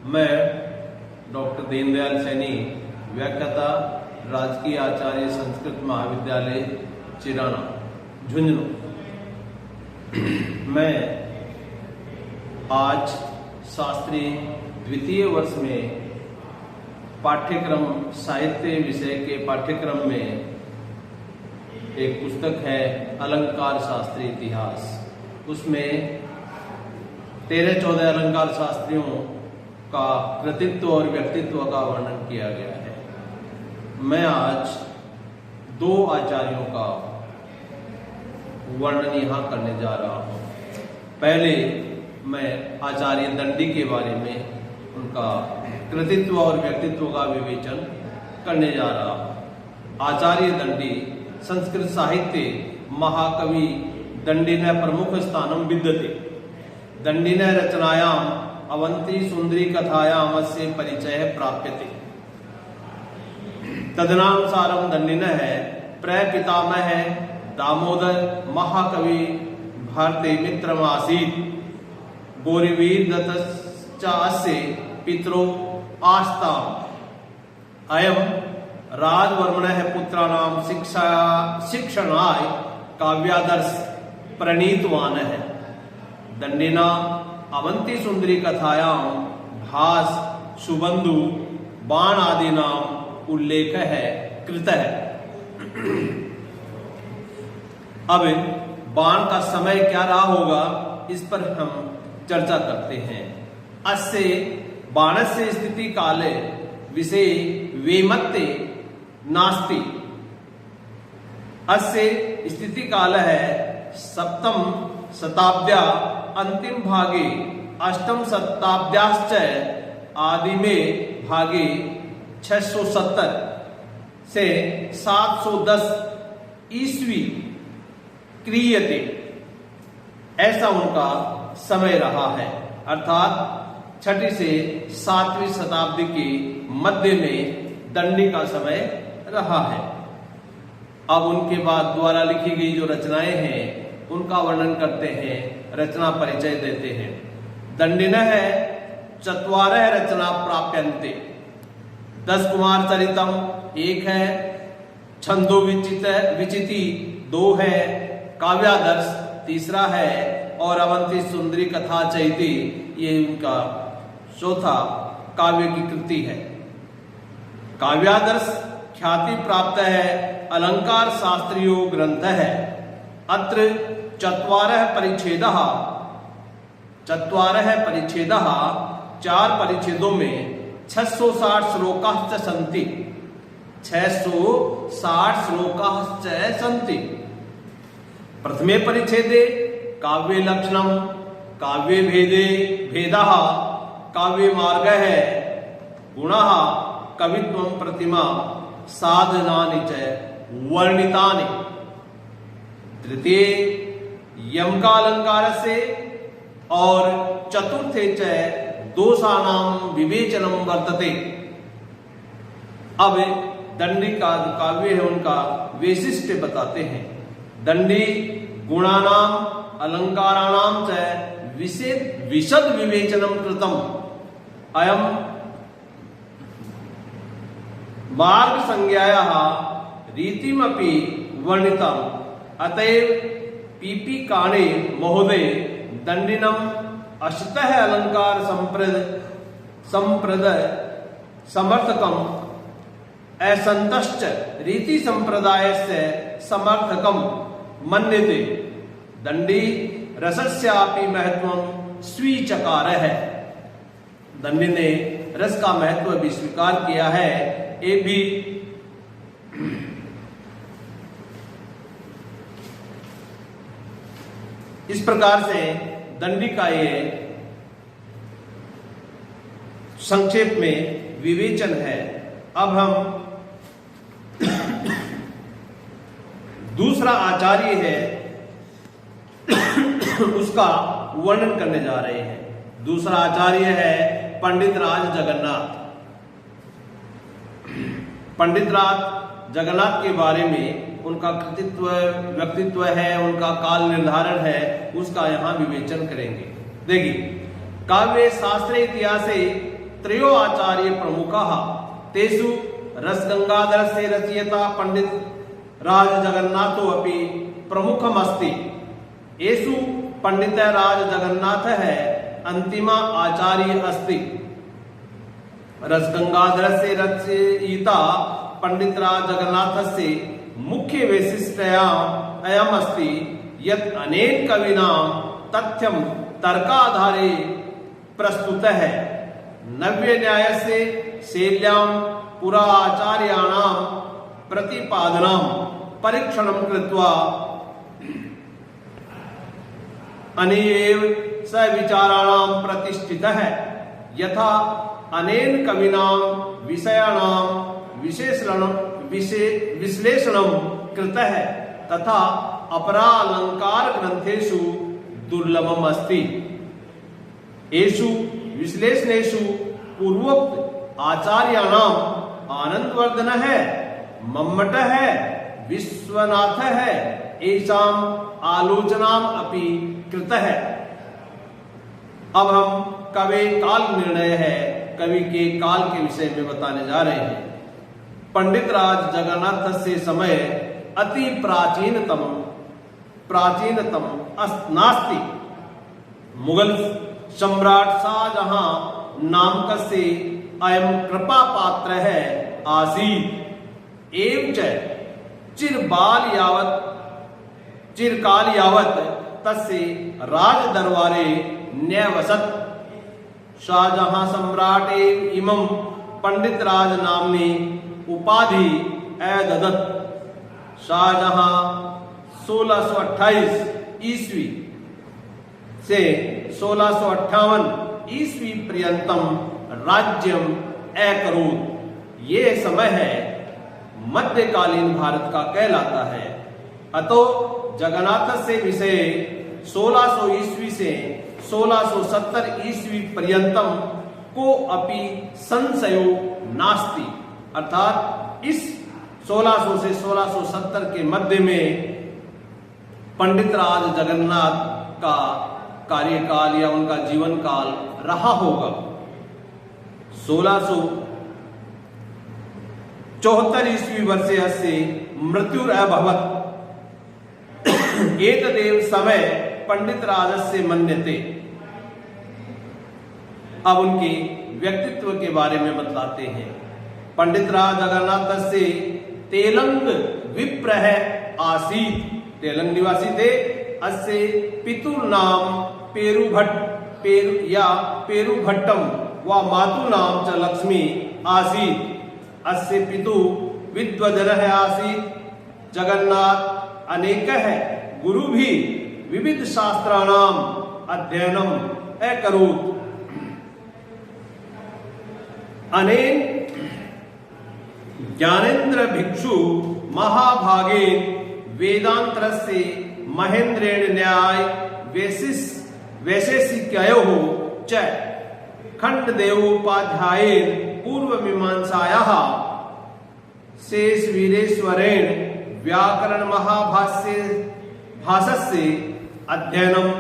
मैं डॉक्टर दीनदयाल सैनी, व्याख्याता, राजकीय आचार्य संस्कृत महाविद्यालय चिराना, झुंझुनू। मैं आज शास्त्री द्वितीय वर्ष में पाठ्यक्रम साहित्य विषय के पाठ्यक्रम में एक पुस्तक है अलंकार शास्त्री इतिहास। उसमें 13-14 अलंकार शास्त्रियों का कृतित्व और व्यक्तित्व का वर्णन किया गया है। मैं आज 2 आचार्यों का वर्णन यहाँ करने जा रहा हूँ। पहले मैं आचार्य दंडी के बारे में उनका कृतित्व और व्यक्तित्व का विवेचन करने जा रहा हूँ। आचार्य दंडी संस्कृत साहित्य महाकवि दंडिन प्रमुख स्थानं विद्यते। दंडिन रचनायाम अवंती सुंदरी कथायाम अस्य परिचय प्राप्यते। तदनुसारम दंडिन है प्रपितामह दामोदर महाकवि भारते मित्रमासीत्। गौरीवीर दत्तश्चास्य पितरो आस्ताम्। अयं राजवर्मणः पुत्राणां शिक्षणाय काव्यादर्श प्रणीतवानः। दंडिना अवंती सुंदरी कथायां भास सुबंधु बाण आदि नाम उल्लेख है कृत है। अब बाण का समय क्या रहा होगा, इस पर हम चर्चा करते हैं। अस्य बाणस्य स्थिति काले विषय वेमत्ते नास्ति। अस्य स्थिति काल है सप्तम शताब्द्या अंतिम भागे, अष्टम शताब्द्याश्च आदि में भागे 670 से 710 ईस्वी क्रियते, ऐसा उनका समय रहा है। अर्थात 6वीं से 7वीं शताब्दी के मध्य में दंडी का समय रहा है। अब उनके बाद द्वारा लिखी गई जो रचनाएं हैं उनका वर्णन करते हैं, रचना परिचय देते हैं। दंडिनः है 4 रचना प्राप्यन्ते। 10 कुमार चरितम 1 है, छंदो विचिति 2 है, काव्यादर्श 3 है और अवंती सुंदरी कथा चैती ये उनका 4था काव्य की कृति है। काव्यादर्श ख्याति प्राप्त है अलंकार शास्त्रीयो ग्रंथ है। अत्र 4 परिच्छेदः 4 परिच्छेदों में 660 श्लोकाश्च सन्ति। 660 श्लोकाश्च सन्ति। प्रथमे परिच्छेदे काव्य लक्षणम, काव्य भेदः, काव्य मार्गः, गुणः, कवित्वं प्रतिमा, साधनानि च वर्णितानि। तृतीय यम का अलंकार से और चतुर्थे च दोषानाम विवेचनम वर्तते। अब दंडी का काव्य है उनका वैशिष्ट्य बताते हैं। दंडी गुणानाम अलंकाराणाम च विशद विवेचनम कृतम। अयम मार्ग संज्ञायाः रीतिमपि वर्णितम्। अतएव पीपीकाणे महोदय दंडिनम अशतः अलंकार संप्रद समर्थकम असंतश्च रीति संप्रदायस्य समर्थकम मन्यते। दंडी रसस्यापि महत्वं स्वीचकार है। दंडी ने रस का महत्व भी स्वीकार किया है। ये भी इस प्रकार से दंडी का ये संक्षेप में विवेचन है। अब हम दूसरा आचार्य है उसका वर्णन करने जा रहे हैं। दूसरा आचार्य है पंडित राज जगन्नाथ। पंडित राज जगन्नाथ के बारे में उनका कृतित्व व्यक्तित्व है, उनका काल निर्धारण है, उसका यहाँ विवेचन करेंगे। देखिए, काव्य शास्त्र इतिहासे त्रयो आचार्य प्रमुखाः तेषु रसगंगाधरस्य रचयिता पंडित राज जगन्नाथो अपि प्रमुखमस्ति। येषु पंडित राज जगन्नाथः अंतिम आचार्य अस्ति। रसगंगाधरस्य रचयिता पंडित राज जगन्नाथस्य मुख्य वैशिष्ट्यम् अयम् अस्ति यत् अनेन कविनां तथ्यं तर्काधारे प्रस्तुतः। नव्य न्यायस्य शैल्यां पुरा आचार्याणां प्रतिपादनं परीक्षणं कृत्वा अनेव स विचाराणां प्रतिष्ठितः। यथा अनेन कविनां विषयाणां विश्लेषणं कृतः तथा अपरा अलंकार ग्रंथेषु दुर्लभम अस्ति। एषु विश्लेषणेषु पूर्वोक्त आचार्याणां आनंदवर्धनः, मम्मटः, विश्वनाथः एषाम् आलोचनाम् अपि कृतः। अब हम कवि काल निर्णय है कवि के काल के विषय में बताने जा रहे हैं। पंडित राज जगन्नाथ से समय अति प्राचीनतम नास्ति। मुगल सम्राट शाहजहां नामकस्य अयं कृपा पात्र है आसीत् एवं च चिरकाल यावत् तस्य राज दरबारे न्यवसत्। शाहजहां सम्राट इमं पंडित राज नाम्नी उपाधि अददत्। शाहजहां 1628 ईस्वी से 1658 ईस्वी पर्यंतम राज्यम अकरोत्। ये समय है मध्यकालीन भारत का कहलाता है। अतः जगन्नाथ से विषय 1600 ईस्वी से 1670 ईस्वी पर्यंतम को अपि संशयो नास्ति। अर्थात इस 1600 से 1670 के मध्य में पंडित राज जगन्नाथ का कार्यकाल या उनका जीवन काल रहा होगा। 1674 ईस्वी वर्षे अस्य मृत्युरभवत्। एतदेव समय पंडित राजस्य मन्यते। अब उनके व्यक्तित्व के बारे में बतलाते हैं। पंडित राज जगन्नाथ से तेलंग विप्रः आसीत्। तेलंग निवासी थे। अस्य पितुर नाम पेरुभट्टम व मातु नाम च लक्ष्मी आसीत्। अस्य पितु विद्वजनः आसीत्। जगन्नाथ अनेकः गुरुभिः विविध शास्त्राणाम् अध्ययनम् अकरोत्। अनेन ज्ञानेन्द्र भिक्षु महाभागेन वेदांतरस्य महेन्द्रेण न्याय वैशेषिकयोः च खण्डदेवोपाध्यायेन पूर्वमीमांसायाः शेषवीरेश्वरेण व्याकरण भाष्यस्य अध्ययनम्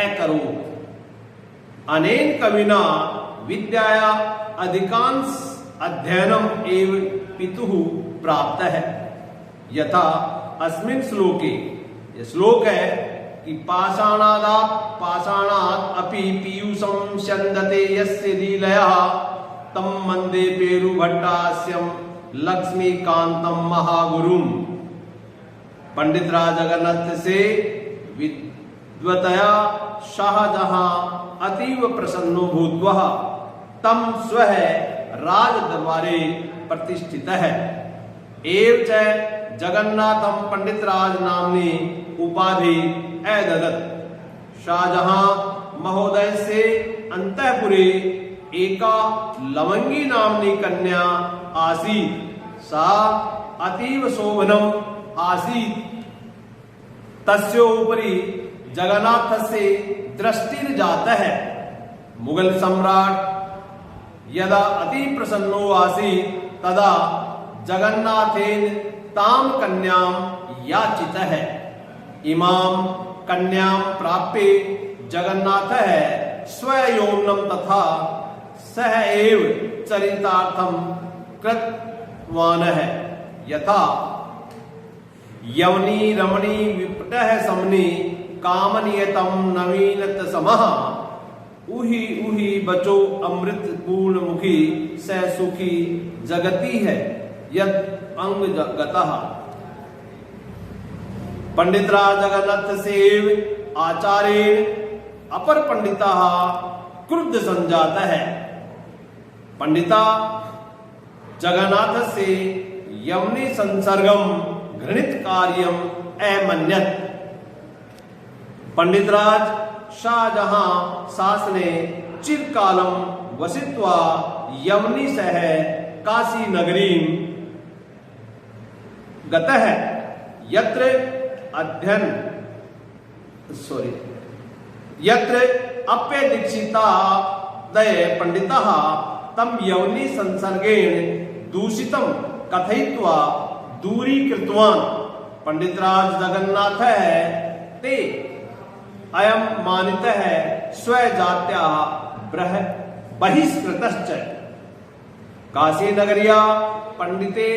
अकरोत्। अनेन कविना विद्याया अधिकांश अध्ययनम् एव पितुः प्राप्तः। यथा अस्मिन् श्लोके, ये श्लोक है कि पाषाणात् अपि पीयूषं स्यन्दते यस्य लीलया तं वन्दे पेरुभट्टास्यं लक्ष्मीकान्तं महागुरुं। पंडित राज जगन्नाथ से विद्वतया शाहजहां अतीव प्रसन्नो भूत्वा तं स्वः राज दरबारे प्रतिष्ठितः। एवं च जगन्नाथं पंडित राज नाम्नी उपाधि अददत्। शाहजहां महोदय से अंतःपुरे एका लवंगी नाम्नी कन्या आसीत्। सा अतीव शोभनम् आसीत्। तस्योपरि जगन्नाथस्य दृष्टिर्जातः। मुगल सम्राट यदा अति प्रसन्नो आसीत् तदा जगन्नाथेन ताम कन्यां याचितः। इमां कन्यां प्राप्य जगन्नाथः स्वयौवनं तथा सह एव चरितार्थम कृतवान है यथा यवनी रमणी विपटः समनी कामनियतम नवीनत समः उही उही बचो अमृत पूर्ण मुखी स सुखी जगती है यद अंग गतः। पंडितराज जगन्नाथ सेव आचार्य अपर पंडिता क्रुद्ध संजात है। पंडिता जगन्नाथ से यमनी संसर्गम घृणित कार्यम अमन्यत। पंडितराज शाहजहां शासने चिरकालम वसित्वा यमनी सह काशी नगरी गतः यत्र अध्ययन यत्र अप्य दीक्षिता दय पंडिता तम यवनी संसर्गेण दूषितम कथयित्वा दूरीकृतवान्। पंडितराज जगन्नाथ ते अयम मानितः स्वजात्या बहिष्कृतश्च। काशी नगरिया पंडिते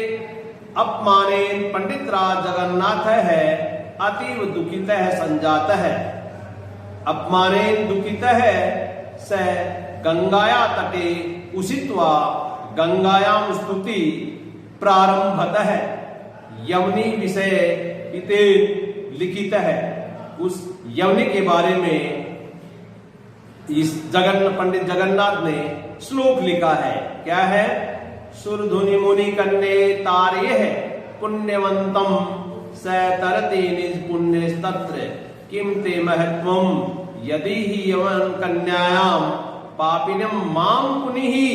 अपमानेन पंडितराज जगन्नाथ अतीव दुखितः संजातः। अपमानेन दुखितः स गंगाया तटे उषित्वा गंगायां स्तुति प्रारंभतः। यवनी विषय इते लिखित है। उस यवनी के बारे में इस पंडित जगन्नाथ ने श्लोक लिखा है। क्या है? सुरधुनि मुनि कन्ने तारे है पुण्यवंतम स तरते निज पुण्य तत्र किम ते महत्वम यदि ही यवन कन्यायाम पापिनम माम पुनिहि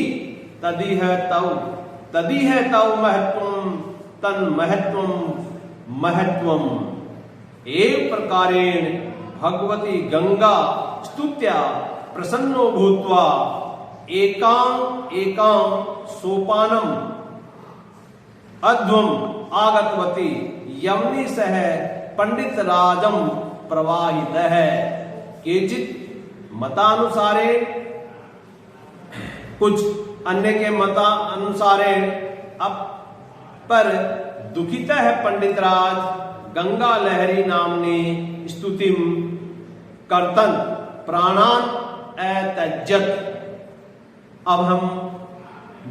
तदिह तव महत्वम तन महत्वम एक प्रकारेण भगवती गंगा स्तुत्या प्रसन्नो भूत्वा एकां सोपानम अध्वम आगतवती यमनी सह पंडित राजम प्रवाहित है। केचित मतानुसारे कुछ अन्य के मतानुसारे अब पर दुखित है पंडित राज गंगा लहरी नामनी स्तुतिम कर्तन प्राणान अत्यजत। अब हम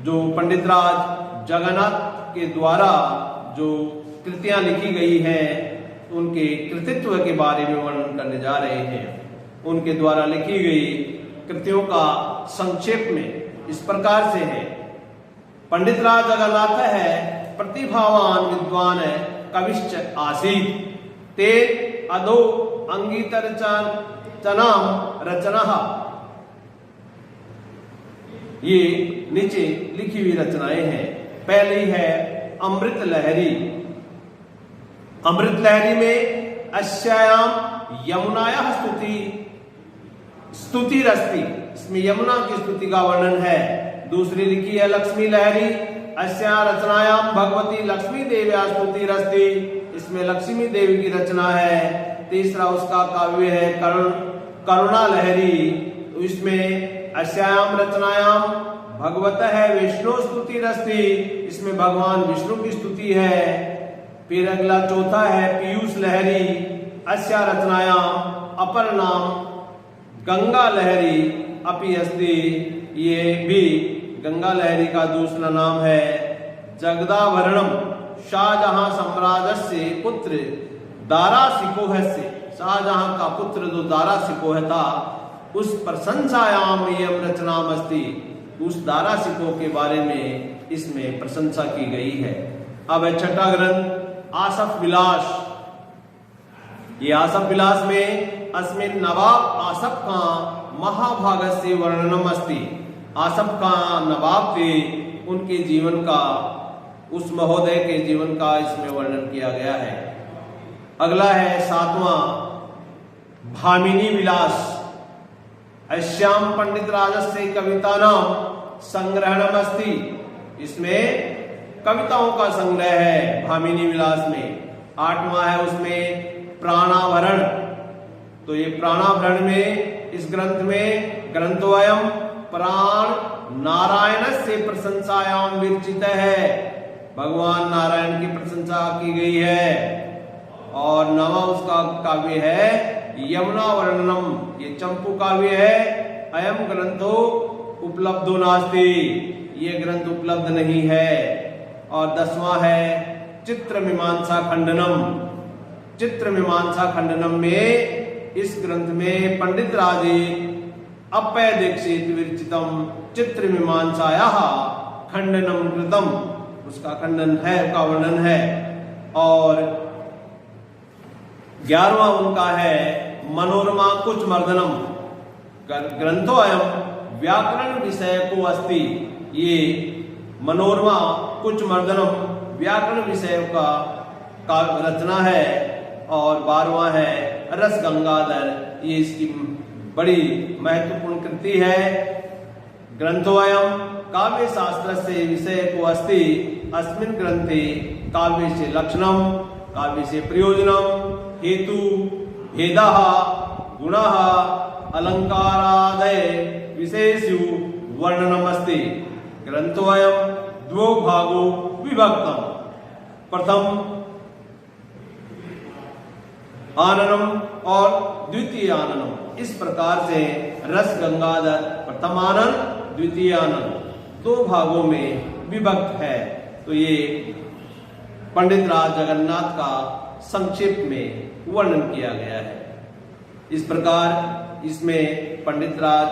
जो पंडित राज जगन्नाथ के द्वारा जो कृतियां लिखी गई हैं उनके कृतित्व के बारे में वर्णन करने जा रहे हैं। उनके द्वारा लिखी गई कृतियों का संक्षेप में इस प्रकार से है। पंडित राज जगन्नाथ है प्रतिभावान विद्वान कविश्च आसीत ते अदो अंगीतर चनाम रचना। ये नीचे लिखी हुई रचनाएं हैं। पहली है अमृत लहरी। अमृत लहरी में अस्यायाम यमुनाया स्तुति रस्ती, इसमें यमुना की स्तुति का वर्णन है। दूसरी लिखी है लक्ष्मी लहरी। अस्या रचनायाम भगवती लक्ष्मी देव्या स्तुति रस्ती, इसमें लक्ष्मी देवी की रचना है। तीसरा उसका काव्य है करुणा लहरी। इसमें अस्यायाम रचनायाम भगवत है विष्णु स्तुति रस्ती, इसमें भगवान विष्णु की स्तुति है। फिर अगला चौथा है पीयूष लहरी। अस्या रचनायाम अपर नाम गंगा लहरी अपि अस्ति, ये भी गंगा लहरी का दूसरा नाम है। जगदाभरणम शाहजहां सम्राजस्य पुत्र दारा सिकोह से, शाहजहां का पुत्र जो दारा सिकोह था उस प्रशंसायाम यम रचनाम अस्ति, उस दारा सिकोह के बारे में इसमें प्रशंसा की गई है। अब छठा ग्रंथ आसफ विलास। ये आसफ विलास में अस्मिन् नवाब आसफ का महाभागस्य वर्णनम अस्ति। आसफ का नवाब थे उनके जीवन का, उस महोदय के जीवन का इसमें वर्णन किया गया है। अगला है सातवां भामिनी विलास। अश्याम पंडित राजस्य कविता नाम संग्रहणम अस्ति, इसमें कविताओं का संग्रह है भामिनी विलास में। आठवां है उसमें प्राणाभरण। तो ये प्राणाभरण में इस ग्रंथ में ग्रंथोऽयं प्राण नारायण से प्रशंसायाम विरचित है, भगवान नारायण की प्रशंसा की गई है। और नवा उसका काव्य है यमुना वर्णनम, ये चंपू काव्य है। अयम ग्रंथो उपलब्धो नास्ति, ये ग्रंथ उपलब्ध नहीं है। और 10वां है चित्र मीमांसा खंडनम। चित्र मीमांसा खंडनम में इस ग्रंथ में पंडित राजे अप्पय दीक्षित विरचितम चित्र मीमांसाया खंडनम कृतम, उसका खंडन है, उसका वर्णन है। और 11वां उनका है मनोरमा कुच मर्दनम, ग्रंथो अयम व्याकरण विषय को अस्ति, ये मनोरमा कुच मर्दनम व्याकरण विषय का रचना है। और 12वां है रस गंगाधर, ये इसकी बड़ी महत्वपूर्ण कृति है। ग्रंथोऽयं काव्य शास्त्र से विषय को अस्ति, अस्मिन् ग्रंथे काव्य से लक्षणम, काव्य से प्रयोजनम, हेतु भेदः गुणः अलंकारादय विशेषु वर्णनम अस्ति। ग्रंथोऽयं द्वौ भागो विभक्तम, प्रथम आननम और द्वितीय आननम, इस प्रकार से रस गंगाधर प्रथम आनन द्वितीय आनन 2 भागों में विभक्त है। तो ये पंडित राज जगन्नाथ का संक्षेप में वर्णन किया गया है। इस प्रकार इसमें पंडित राज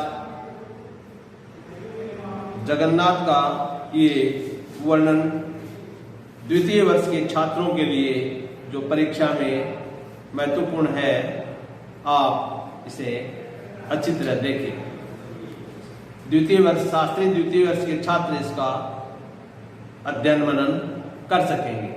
जगन्नाथ का ये वर्णन द्वितीय वर्ष के छात्रों के लिए जो परीक्षा में महत्वपूर्ण है, आप इसे अच्छी तरह देखें। द्वितीय वर्ष शास्त्री द्वितीय वर्ष के छात्र इसका अध्ययन मनन कर सकेंगे।